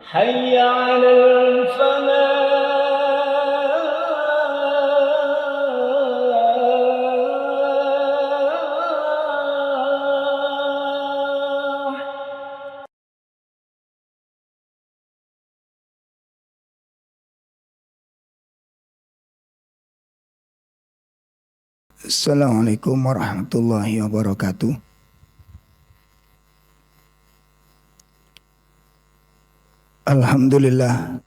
حي على الفلاح. Assalamualaikum warahmatullahi wabarakatuh. Alhamdulillah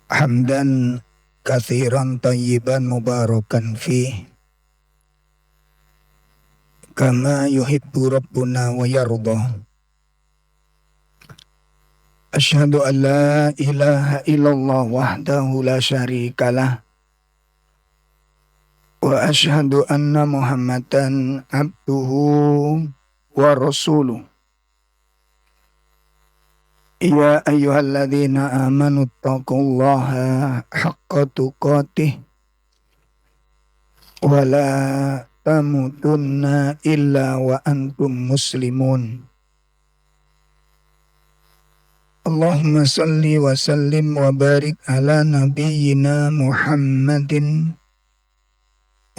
hamdan katsiran tayyiban mubarakan fi kama yuhibbu rabbuna wa yardah. Asyhadu an la ilaha illallah wahdahu la syarikalah wa asyhadu anna Muhammadan abduhu wa rasuluh. Ya ayyuhalladzina amanu taqullaha haqqa tuqatih wa la tamutunna illa wa antum muslimun. Allahumma salli wa sallim wa barik ala nabiyyina Muhammadin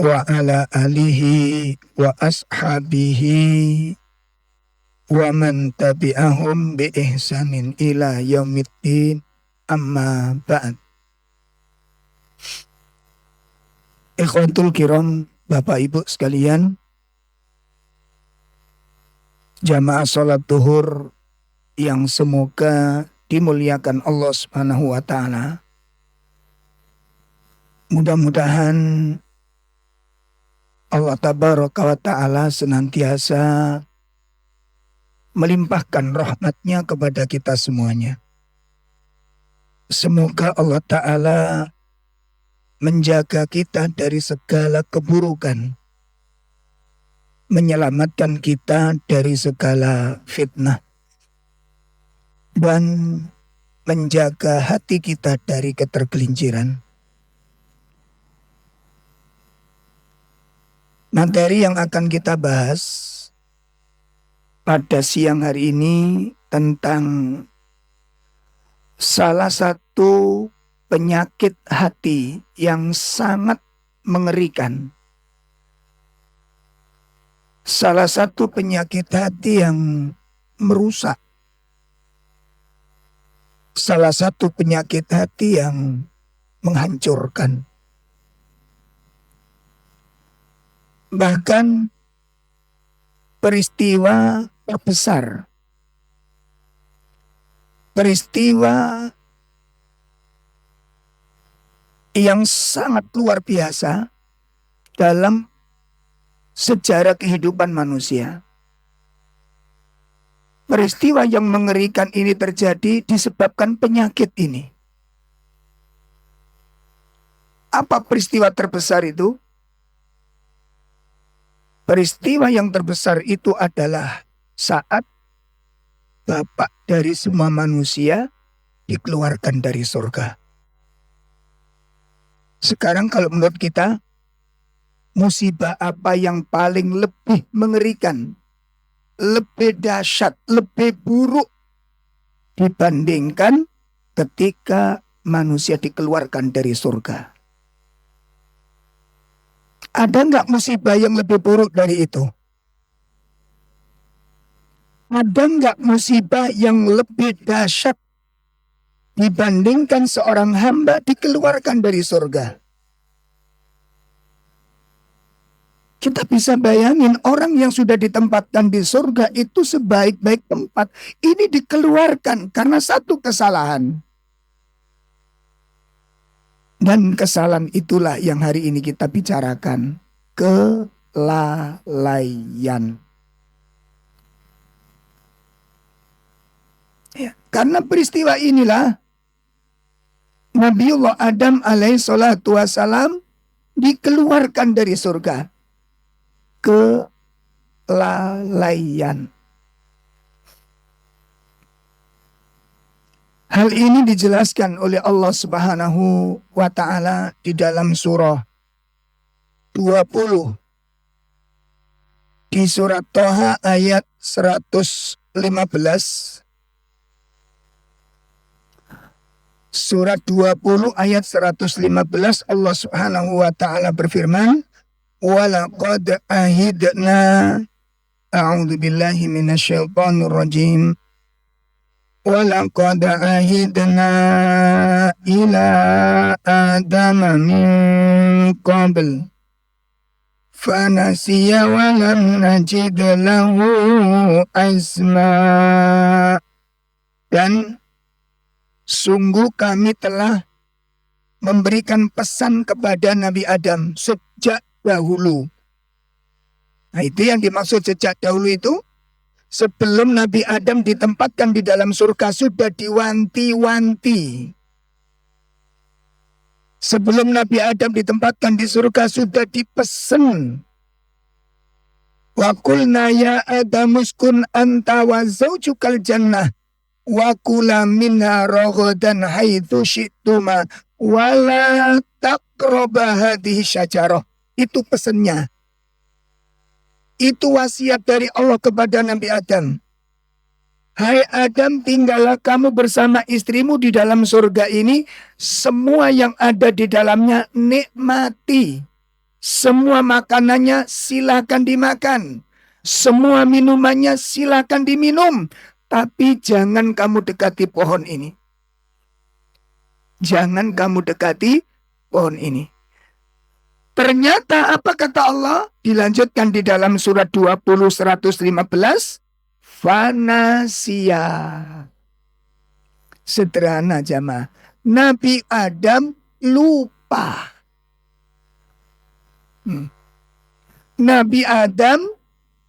wa ala alihi wa ashabihi wa man tabi'ahum bi ihsanin ila yaumiddin, amma ba'd. Ikhwatul kiram, Bapak Ibu sekalian, jamaah salat duhur yang semoga dimuliakan Allah Subhanahu wa taala. Mudah-mudahan Allah tabaraka wa taala senantiasa melimpahkan rahmatnya kepada kita semuanya. Semoga Allah Ta'ala menjaga kita dari segala keburukan, menyelamatkan kita dari segala fitnah, dan menjaga hati kita dari ketergelinciran. Materi yang akan kita bahas pada siang hari ini tentang salah satu penyakit hati yang sangat mengerikan. Salah satu penyakit hati yang merusak. Salah satu penyakit hati yang menghancurkan. Bahkan peristiwa terbesar, peristiwa yang sangat luar biasa dalam sejarah kehidupan manusia. Peristiwa yang mengerikan ini terjadi disebabkan penyakit ini. Apa peristiwa terbesar itu? Peristiwa yang terbesar itu adalah saat Bapak dari semua manusia dikeluarkan dari surga. Sekarang kalau menurut kita, musibah apa yang paling lebih mengerikan, lebih dahsyat, lebih buruk dibandingkan ketika manusia dikeluarkan dari surga? Ada nggak musibah yang lebih buruk dari itu? Ada nggak musibah yang lebih dahsyat dibandingkan seorang hamba dikeluarkan dari surga? Kita bisa bayangin orang yang sudah ditempatkan di surga itu sebaik-baik tempat. Ini dikeluarkan karena satu kesalahan. Dan kesalahan itulah yang hari ini kita bicarakan. Kelalaian. Ya, karena peristiwa inilah Nabiullah Adam alaihi salatu wassalam dikeluarkan dari surga. Kelalaian. Hal ini dijelaskan oleh Allah Subhanahu wa taala di dalam surah 20. Di surat Thaha ayat 115 Surat 20 ayat 115 Allah Subhanahu wa taala berfirman, "Walaqad ahidna." A'udzu billahi minasyaitonir rajim. "Walaqad ahidna ila Adama min qabl. Fanasiya wa lam najid lahu azma." Dan sungguh kami telah memberikan pesan kepada Nabi Adam sejak dahulu. Nah, itu yang dimaksud sejak dahulu itu, sebelum Nabi Adam ditempatkan di dalam surga sudah diwanti-wanti. Sebelum Nabi Adam ditempatkan di surga sudah dipesan. Wa qulna ya Adam uskun anta wa zawjukal jannah wa kula minha ragadan haitsu syi'tuma wa la taqraba hadhihi syajarah. Itu pesannya. Itu wasiat dari Allah kepada Nabi Adam. Hai Adam, tinggallah kamu bersama istrimu di dalam surga ini. Semua yang ada di dalamnya nikmati. Semua makanannya silakan dimakan. Semua minumannya silakan diminum. Tapi jangan kamu dekati pohon ini. Jangan kamu dekati pohon ini. Ternyata apa kata Allah? Dilanjutkan di dalam surat 20 115. Fanasia. Sederhana jamaah. Nabi Adam lupa. Nabi Adam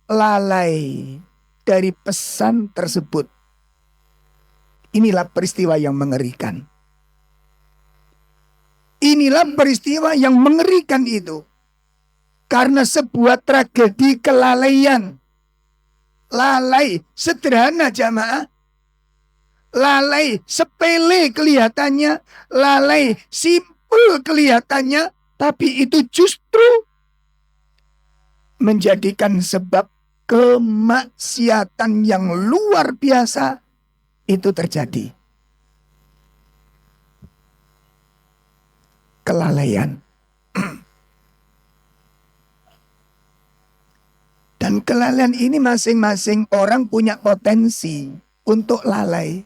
lalai dari pesan tersebut. Inilah peristiwa yang mengerikan. Inilah peristiwa yang mengerikan itu. Karena sebuah tragedi kelalaian. Lalai, sederhana jamaah. Lalai, sepele kelihatannya. Lalai, simpel kelihatannya. Tapi itu justru menjadikan sebab kemaksiatan yang luar biasa itu terjadi. Kelalaian. Dan kelalaian ini masing-masing orang punya potensi untuk lalai.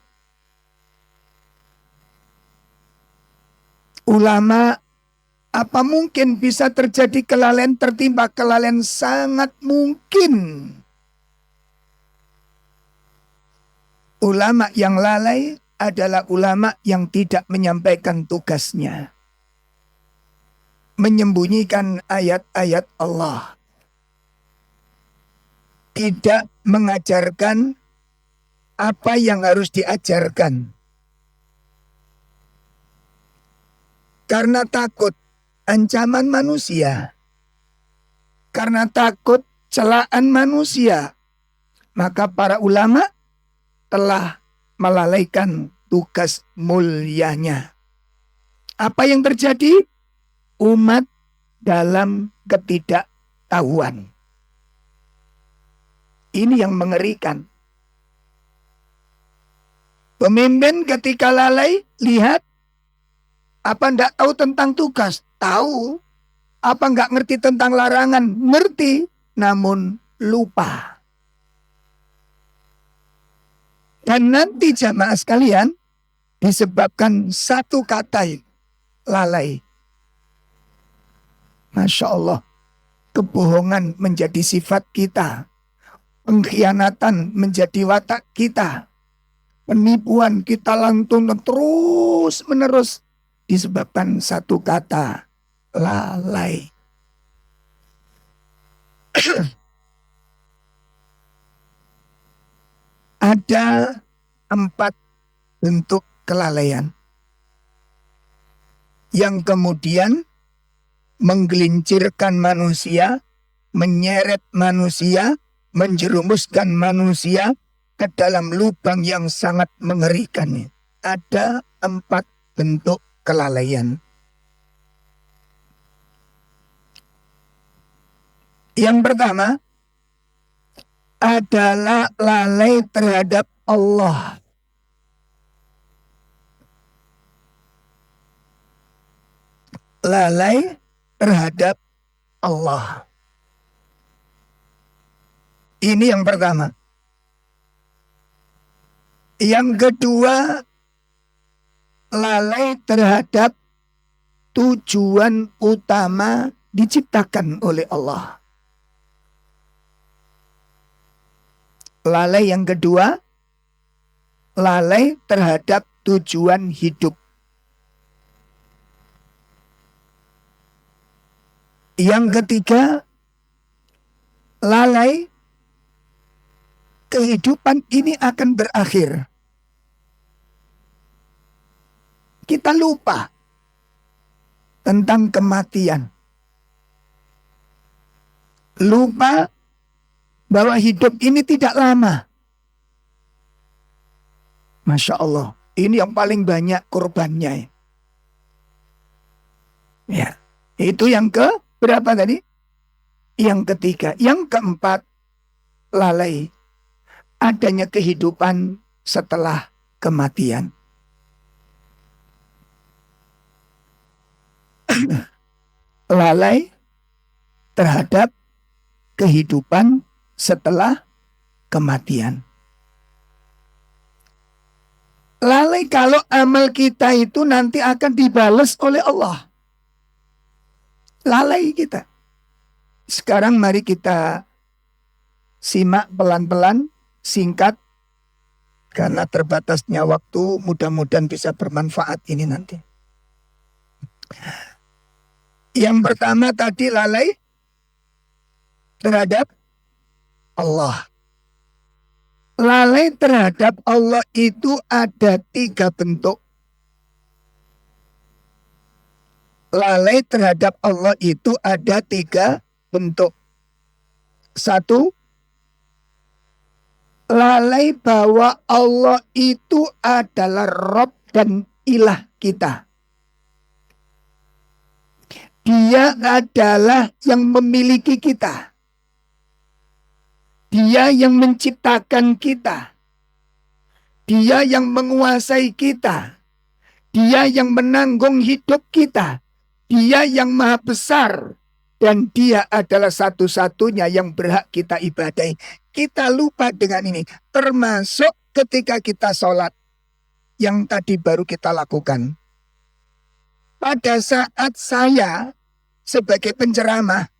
Ulama, apa mungkin bisa terjadi kelalaian, tertimpa kelalaian? Sangat mungkin. Ulama yang lalai adalah ulama yang tidak menyampaikan tugasnya. Menyembunyikan ayat-ayat Allah. Tidak mengajarkan apa yang harus diajarkan. Karena takut ancaman manusia. Karena takut celaan manusia. Maka para ulama telah melalaikan tugas mulianya. Apa yang terjadi? Umat dalam ketidaktahuan. Ini yang mengerikan. Pemimpin ketika lalai, lihat. Apa enggak tahu tentang tugas? Tahu. Apa enggak ngerti tentang larangan? Ngerti. Namun lupa. Dan nanti jamaah sekalian, disebabkan satu kata, lalai. Masya Allah, kebohongan menjadi sifat kita. Pengkhianatan menjadi watak kita. Penipuan kita lantun terus menerus disebabkan satu kata, lalai. Ada 4 bentuk kelalaian yang kemudian menggelincirkan manusia, menyeret manusia, menjerumuskan manusia ke dalam lubang yang sangat mengerikan. Ada 4 bentuk kelalaian. Yang pertama adalah lalai terhadap Allah. lalai terhadap Allah. Ini yang pertama. Yang kedua, lalai terhadap tujuan utama diciptakan oleh Allah. Lalai yang kedua, lalai terhadap tujuan hidup. Yang ketiga, lalai kehidupan ini akan berakhir. Kita lupa tentang kematian. Lupa bahwa hidup ini tidak lama. Masya Allah, ini yang paling banyak korbannya. Ya, itu yang ke berapa tadi? Yang ketiga. Yang keempat, lalai adanya kehidupan setelah kematian. Lalai terhadap kehidupan setelah kematian. Lalai kalau amal kita itu nanti akan dibalas oleh Allah. Lalai kita. Sekarang mari kita simak pelan-pelan, singkat, karena terbatasnya waktu, mudah-mudahan bisa bermanfaat ini nanti. Yang pertama tadi lalai terhadap Allah. Lalai terhadap Allah itu ada 3 bentuk. Lalai terhadap Allah itu ada 3 bentuk. 1, lalai bahwa Allah itu adalah Rabb dan ilah kita. Dia adalah yang memiliki kita. Dia yang menciptakan kita. Dia yang menguasai kita. Dia yang menanggung hidup kita. Dia yang maha besar. Dan dia adalah satu-satunya yang berhak kita ibadahi. Kita lupa dengan ini. Termasuk ketika kita sholat. Yang tadi baru kita lakukan. Pada saat saya sebagai penceramah,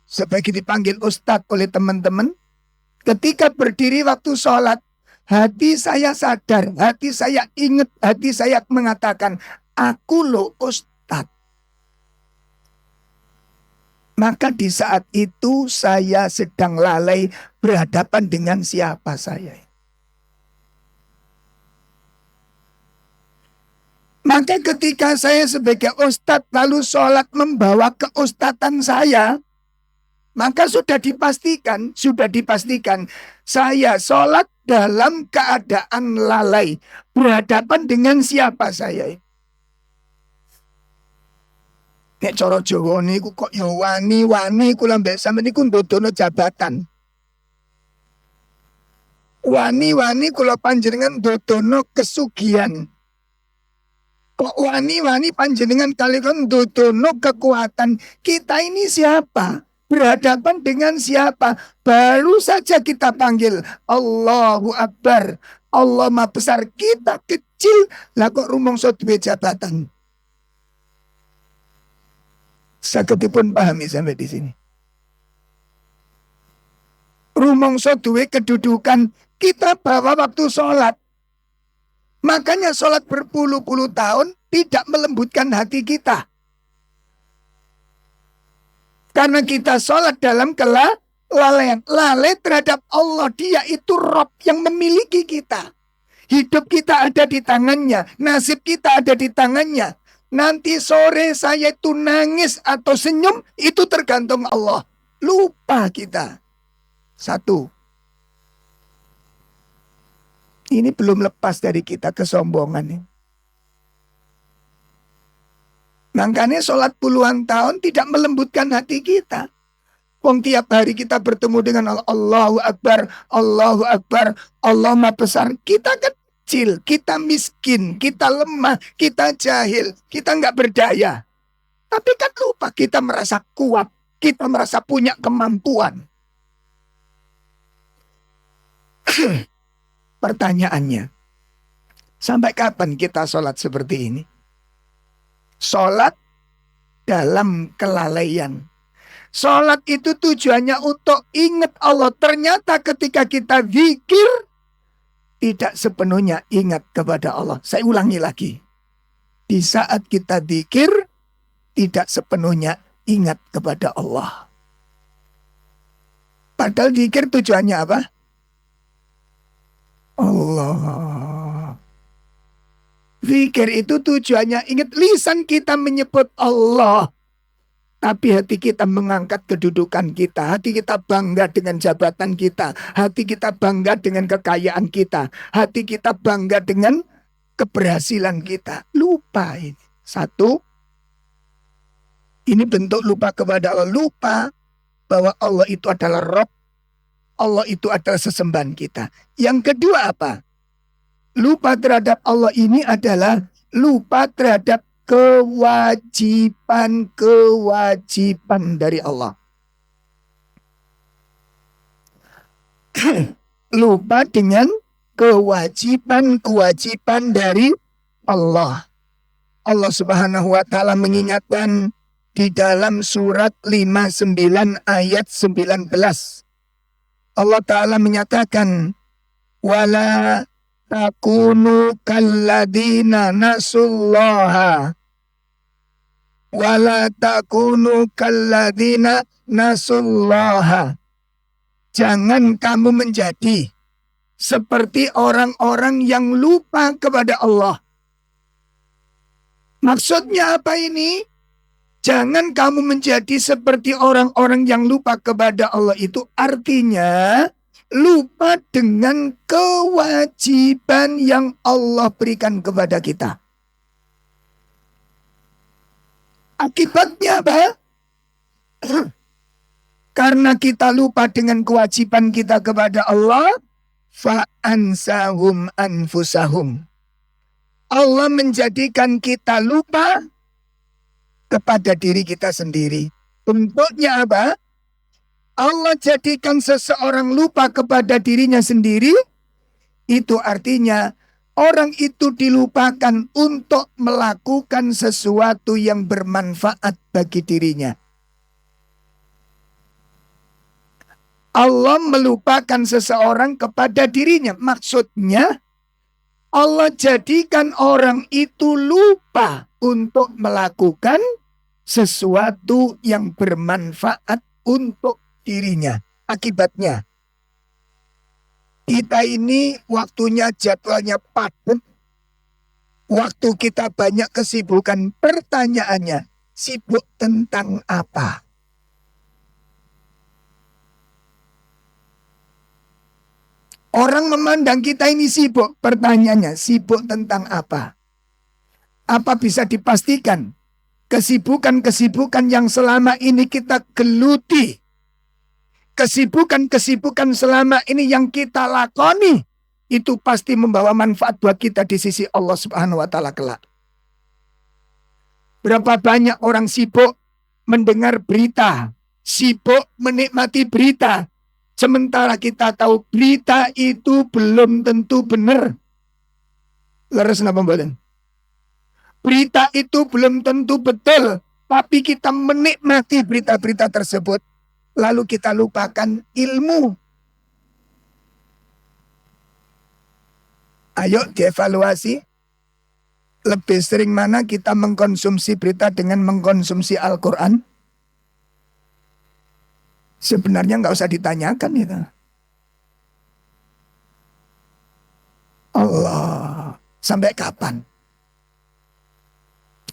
sebagai dipanggil ustadz oleh teman-teman, ketika berdiri waktu sholat, hati saya sadar, hati saya ingat, hati saya mengatakan, aku loh ustadz. Maka di saat itu saya sedang lalai berhadapan dengan siapa saya. Maka ketika saya sebagai ustadz lalu sholat membawa keustatan saya, maka sudah dipastikan saya sholat dalam keadaan lalai. Berhadapan dengan siapa saya. Nek cara Jawa niku kok ya wani-wani kula mbek sampeyan niku ndodono jabatan. Wani-wani kula panjenengan ndodono kesugihan. Kok wani-wani panjenengan kalian ndodono kekuatan. Kita ini siapa? Berhadapan dengan siapa? Baru saja kita panggil Allahu Akbar. Allah Maha Besar. Kita kecil lah kok rumangsa duwe jabatan. Sagedipun pahami sampai di sini. Rumangsa duwe kedudukan, kita bawa waktu sholat. Makanya sholat berpuluh-puluh tahun tidak melembutkan hati kita. Karena kita sholat dalam kelalaian. Lalai terhadap Allah. Dia itu Rabb yang memiliki kita. Hidup kita ada di tangannya. Nasib kita ada di tangannya. Nanti sore saya itu nangis atau senyum, itu tergantung Allah. Lupa kita. 1. Ini belum lepas dari kita kesombongan ini. Makanya sholat puluhan tahun tidak melembutkan hati kita. Wong tiap hari kita bertemu dengan Allah. Allahu Akbar, Allahu Akbar, Allah Maha Besar. Kita kecil, kita miskin, kita lemah, kita jahil, kita nggak berdaya. Tapi kan lupa kita merasa kuat, kita merasa punya kemampuan. Pertanyaannya, sampai kapan kita sholat seperti ini? Sholat dalam kelalaian. Sholat itu tujuannya untuk ingat Allah. Ternyata ketika kita zikir, tidak sepenuhnya ingat kepada Allah. Saya ulangi lagi. Di saat kita zikir, tidak sepenuhnya ingat kepada Allah. Padahal zikir tujuannya apa? Allah. Zikir itu tujuannya ingat, lisan kita menyebut Allah. Tapi hati kita mengangkat kedudukan kita. Hati kita bangga dengan jabatan kita. Hati kita bangga dengan kekayaan kita. Hati kita bangga dengan keberhasilan kita. Lupa ini. Satu, ini bentuk lupa kepada Allah. Lupa bahwa Allah itu adalah Rabb. Allah itu adalah sesembahan kita. Yang kedua apa? Lupa terhadap Allah ini adalah lupa terhadap kewajiban dari Allah. Lupa dengan kewajiban dari Allah. Allah Subhanahu wa taala mengingatkan di dalam surat 59 ayat 19. Allah taala menyatakan, wala takunu kalladina nasullaha. Wala takunu kalladina nasullaha. Jangan kamu menjadi seperti orang-orang yang lupa kepada Allah. Maksudnya apa ini? Jangan kamu menjadi seperti orang-orang yang lupa kepada Allah. Itu artinya lupa dengan kewajiban yang Allah berikan kepada kita. Akibatnya apa? Karena kita lupa dengan kewajiban kita kepada Allah, fa'ansahum anfusahum. Allah menjadikan kita lupa kepada diri kita sendiri. Bentuknya apa? Allah jadikan seseorang lupa kepada dirinya sendiri. Itu artinya orang itu dilupakan untuk melakukan sesuatu yang bermanfaat bagi dirinya. Allah melupakan seseorang kepada dirinya. Maksudnya Allah jadikan orang itu lupa untuk melakukan sesuatu yang bermanfaat untuk dirinya. Akibatnya, kita ini waktunya jadwalnya padat. Waktu kita banyak kesibukan. Pertanyaannya, sibuk tentang apa? Orang memandang kita ini sibuk. Pertanyaannya, sibuk tentang apa? Apa bisa dipastikan? Kesibukan-kesibukan yang selama ini kita geluti, kesibukan-kesibukan selama ini yang kita lakoni, itu pasti membawa manfaat buat kita di sisi Allah Subhanahu wa taala kelak. Berapa banyak orang sibuk mendengar berita, sibuk menikmati berita, sementara kita tahu berita itu belum tentu benar. Leres napa mboten? Berita itu belum tentu betul, tapi kita menikmati berita-berita tersebut. Lalu kita lupakan ilmu. Ayo dievaluasi. Lebih sering mana kita mengkonsumsi berita dengan mengkonsumsi Al-Quran? Sebenarnya nggak usah ditanyakan itu. Allah, sampai kapan?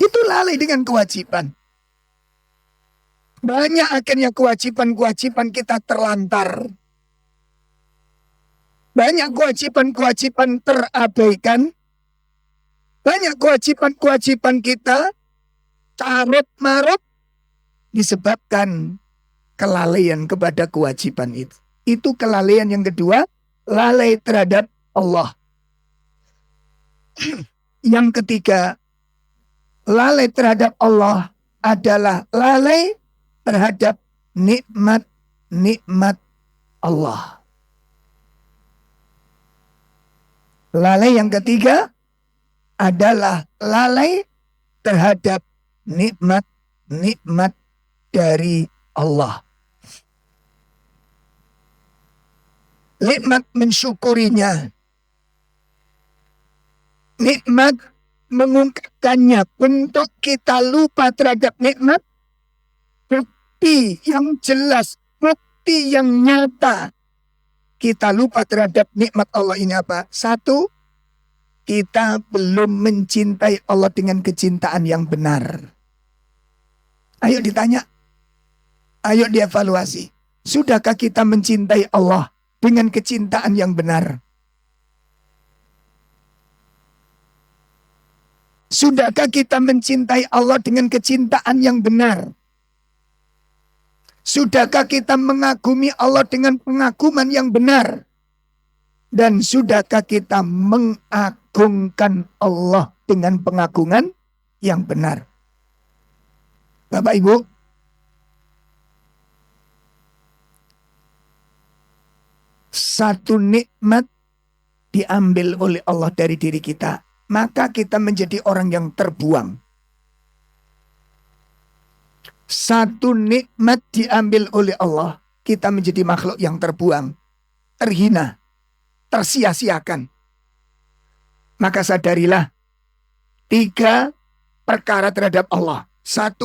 Itu lalai dengan kewajiban. Banyak akhirnya kewajiban-kewajiban kita terlantar. Banyak kewajiban-kewajiban terabaikan. Banyak kewajiban-kewajiban kita carut-marut disebabkan kelalaian kepada kewajiban itu. Itu kelalaian yang kedua, lalai terhadap Allah. Yang ketiga, lalai terhadap Allah adalah lalai terhadap nikmat-nikmat Allah. Lalai yang ketiga adalah lalai terhadap nikmat-nikmat dari Allah. Nikmat mensyukurinya, nikmat mengungkapkannya. Untuk kita lupa terhadap nikmat, bukti yang jelas, bukti yang nyata kita lupa terhadap nikmat Allah ini apa? Satu, kita belum mencintai Allah dengan kecintaan yang benar. Ayo ditanya, ayo dievaluasi. Sudahkah kita mencintai Allah dengan kecintaan yang benar? Sudahkah kita mencintai Allah dengan kecintaan yang benar? Sudahkah kita mengagumi Allah dengan pengaguman yang benar? Dan sudahkah kita mengagungkan Allah dengan pengagungan yang benar? Bapak Ibu, satu nikmat diambil oleh Allah dari diri kita, maka kita menjadi orang yang terbuang. Satu nikmat diambil oleh Allah, kita menjadi makhluk yang terbuang, terhina, tersia-siakan. Maka sadarilah 3 perkara terhadap Allah. 1,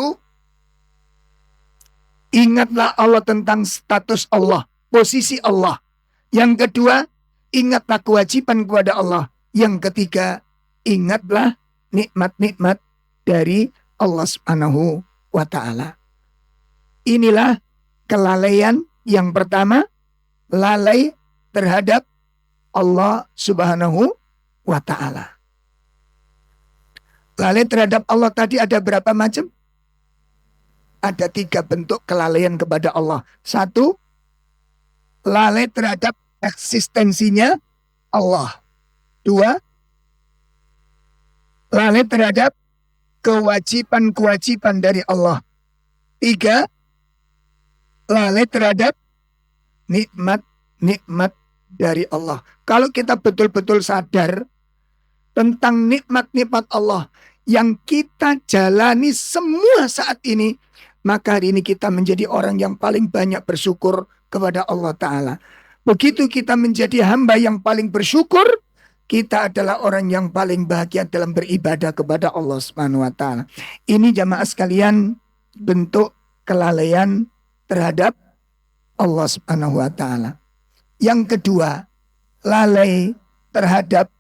ingatlah Allah tentang status Allah, posisi Allah. Yang kedua, ingatlah kewajiban kepada Allah. Yang ketiga, ingatlah nikmat-nikmat dari Allah Subhanahu wa ta'ala. Inilah kelalaian yang pertama, lalai terhadap Allah Subhanahu wa ta'ala. Lalai terhadap Allah tadi ada berapa macam? Ada 3 bentuk kelalaian kepada Allah. 1, lalai terhadap eksistensinya Allah. 2, lalai terhadap kewajiban-kewajiban dari Allah. 3, lalai terhadap nikmat-nikmat dari Allah. Kalau kita betul-betul sadar tentang nikmat-nikmat Allah yang kita jalani semua saat ini, maka hari ini kita menjadi orang yang paling banyak bersyukur kepada Allah Ta'ala. Begitu kita menjadi hamba yang paling bersyukur, kita adalah orang yang paling bahagia dalam beribadah kepada Allah Subhanahu wa ta'ala. Ini jamaah sekalian bentuk kelalaian terhadap Allah Subhanahu wa ta'ala. Yang kedua, lalai terhadap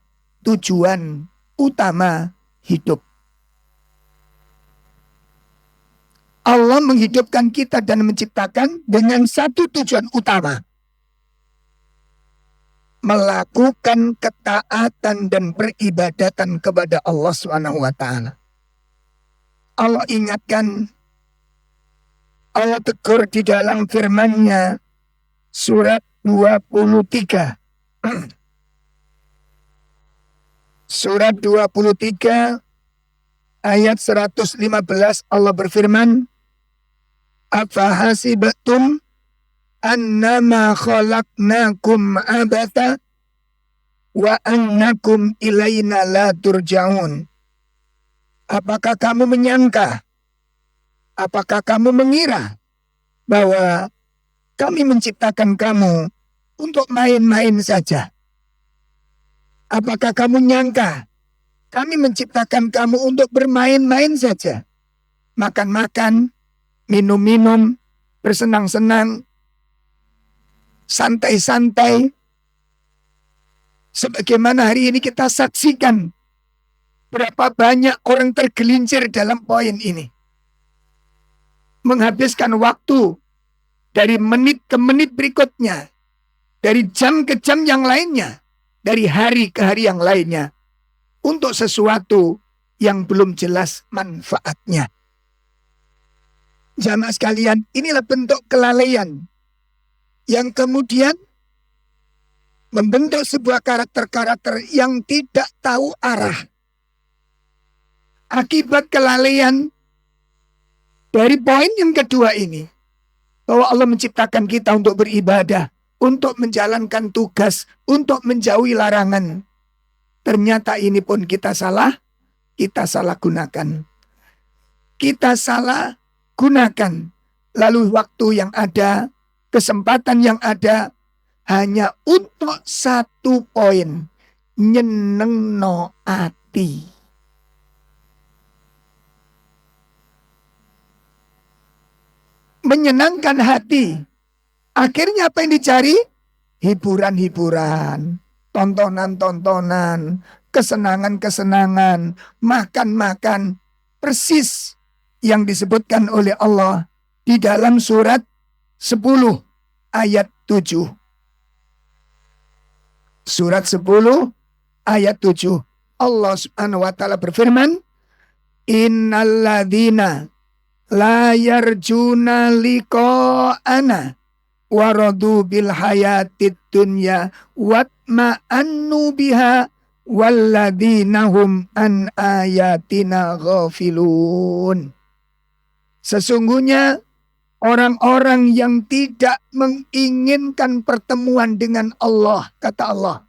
tujuan utama hidup. Allah menghidupkan kita dan menciptakan dengan satu tujuan utama. Melakukan ketaatan dan peribadatan kepada Allah Subhanahu wa ta'ala. Allah ingatkan, Allah tegur di dalam firman-Nya surat 23. Surat 23 ayat 115 Allah berfirman, "Afahasibatum annama khalaqnakum abatha wa annakum ilaina la turja'un." Apakah kamu menyangka, apakah kamu mengira bahwa kami menciptakan kamu untuk main-main saja? Apakah kamu nyangka kami menciptakan kamu untuk bermain-main saja? Makan-makan, minum-minum, bersenang-senang, santai-santai. Sebagaimana hari ini kita saksikan berapa banyak orang tergelincir dalam poin ini. Menghabiskan waktu dari menit ke menit berikutnya, dari jam ke jam yang lainnya, dari hari ke hari yang lainnya, untuk sesuatu yang belum jelas manfaatnya. Jamaah sekalian, inilah bentuk kelalaian yang kemudian membentuk sebuah karakter-karakter yang tidak tahu arah. Akibat kelalaian Dari poin yang kedua ini, bahwa Allah menciptakan kita untuk beribadah, untuk menjalankan tugas, untuk menjauhi larangan. Ternyata ini pun kita salah gunakan. Kita salah gunakan. Lalu waktu yang ada, kesempatan yang ada, hanya untuk satu poin. Nyenengno ati. Menyenangkan hati. Akhirnya apa yang dicari? Hiburan-hiburan, tontonan-tontonan, kesenangan-kesenangan, makan-makan. Persis yang disebutkan oleh Allah di dalam surat 10 ayat 7. Surat 10 ayat 7. Allah Subhanahu wa taala berfirman, "Innalladzina la yarjuna liqa'ana waradu bil hayatid dunya watma'annu biha walladzina hum an ayatina ghafilun." Sesungguhnya orang-orang yang tidak menginginkan pertemuan dengan Allah, kata Allah.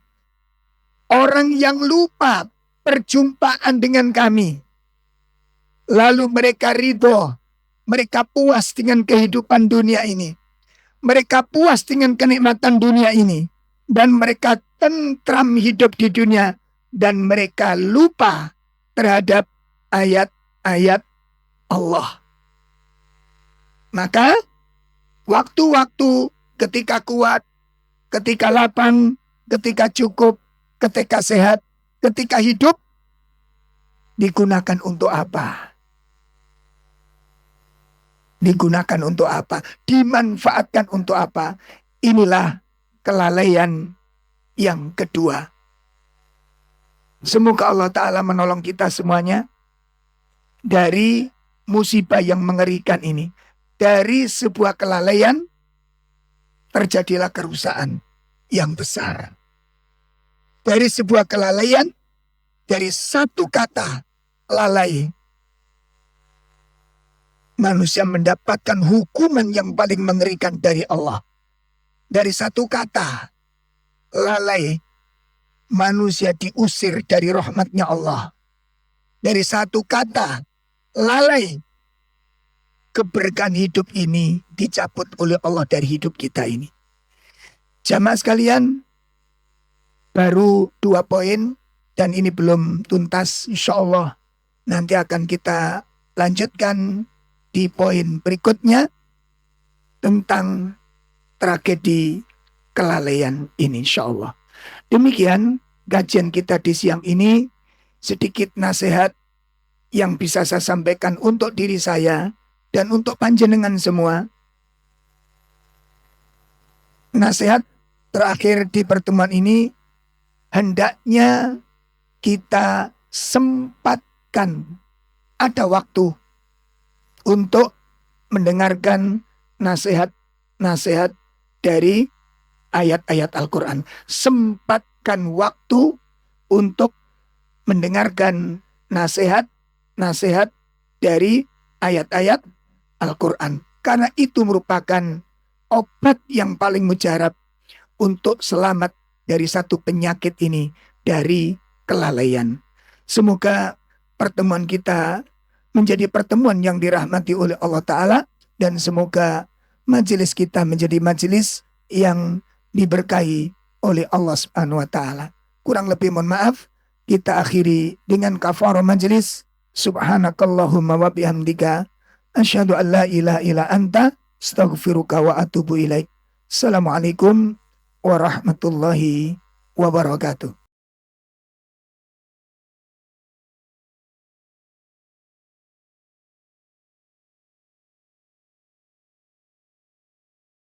Orang yang lupa perjumpaan dengan kami. Lalu mereka ridho, mereka puas dengan kehidupan dunia ini. Mereka puas dengan kenikmatan dunia ini. Dan mereka tentram hidup di dunia. Dan mereka lupa terhadap ayat-ayat Allah. Maka waktu-waktu ketika kuat, ketika lapang, ketika cukup, ketika sehat, ketika hidup, digunakan untuk apa? Digunakan untuk apa? Dimanfaatkan untuk apa? Inilah kelalaian yang kedua. Semoga Allah Ta'ala menolong kita semuanya dari musibah yang mengerikan ini. Dari sebuah kelalaian terjadilah kerusakan yang besar. Dari sebuah kelalaian, dari satu kata lalai, manusia mendapatkan hukuman yang paling mengerikan dari Allah. Dari satu kata lalai, manusia diusir dari rahmatnya Allah. Dari satu kata lalai, keberkahan hidup ini dicabut oleh Allah dari hidup kita ini. Jamaah sekalian, baru 2 poin dan ini belum tuntas. Insya Allah nanti akan kita lanjutkan di poin berikutnya tentang tragedi kelalaian ini, insya Allah. Demikian kajian kita di siang ini. Sedikit nasihat yang bisa saya sampaikan untuk diri saya dan untuk panjenengan semua. Nasihat terakhir di pertemuan ini, hendaknya kita sempatkan ada waktu untuk mendengarkan nasihat-nasihat dari ayat-ayat Al-Quran. Sempatkan waktu untuk mendengarkan nasihat-nasihat dari ayat-ayat Al-Quran. Karena itu merupakan obat yang paling mujarab untuk selamat dari satu penyakit ini, dari kelalaian. Semoga pertemuan kita menjadi pertemuan yang dirahmati oleh Allah Ta'ala, dan semoga majelis kita menjadi majelis yang diberkahi oleh Allah Subhanahu wa Ta'ala. Kurang lebih mohon maaf, kita akhiri dengan kafarah majelis. Subhanakallahumma wa bihamdika asyhadu an la ilaha illa anta astaghfiruka wa atubu ilaik. Assalamualaikum warahmatullahi wabarakatuh.